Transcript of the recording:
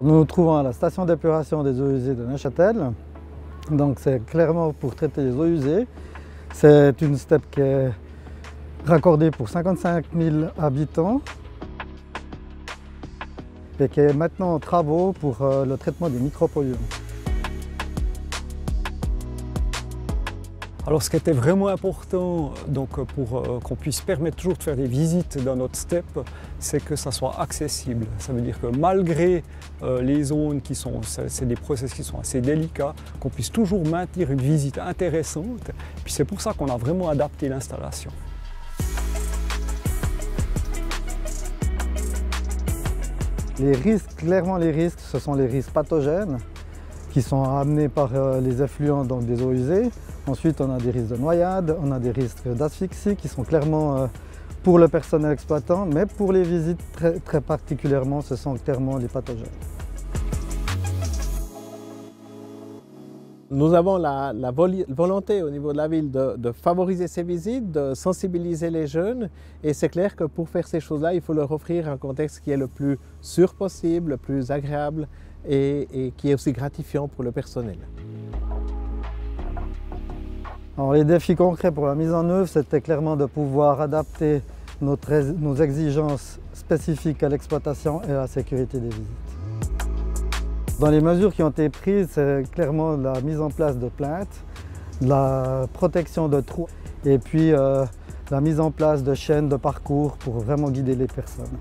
Nous nous trouvons à la station d'épuration des eaux usées de Neuchâtel. Donc c'est clairement pour traiter les eaux usées. C'est une STEP qui est raccordée pour 55 000 habitants et qui est maintenant en travaux pour le traitement des micropolluants. Alors ce qui était vraiment important pour qu'on puisse permettre toujours de faire des visites dans notre STEP, c'est que ça soit accessible. Ça veut dire que malgré les zones c'est des process qui sont assez délicats, qu'on puisse toujours maintenir une visite intéressante. Puis c'est pour ça qu'on a vraiment adapté l'installation. Les risques, clairement les risques, ce sont les risques pathogènes qui sont amenés par les effluents donc des eaux usées. Ensuite, on a des risques de noyade, on a des risques d'asphyxie qui sont clairement pour le personnel exploitant, mais pour les visites très particulièrement, ce sont clairement les pathogènes. Nous avons la volonté au niveau de la ville de favoriser ces visites, de sensibiliser les jeunes, et c'est clair que pour faire ces choses-là, il faut leur offrir un contexte qui est le plus sûr possible, le plus agréable et qui est aussi gratifiant pour le personnel. Alors, les défis concrets pour la mise en œuvre, c'était clairement de pouvoir adapter nos exigences spécifiques à l'exploitation et à la sécurité des visites. Dans les mesures qui ont été prises, c'est clairement la mise en place de plaintes, la protection de trous et puis la mise en place de chaînes de parcours pour vraiment guider les personnes.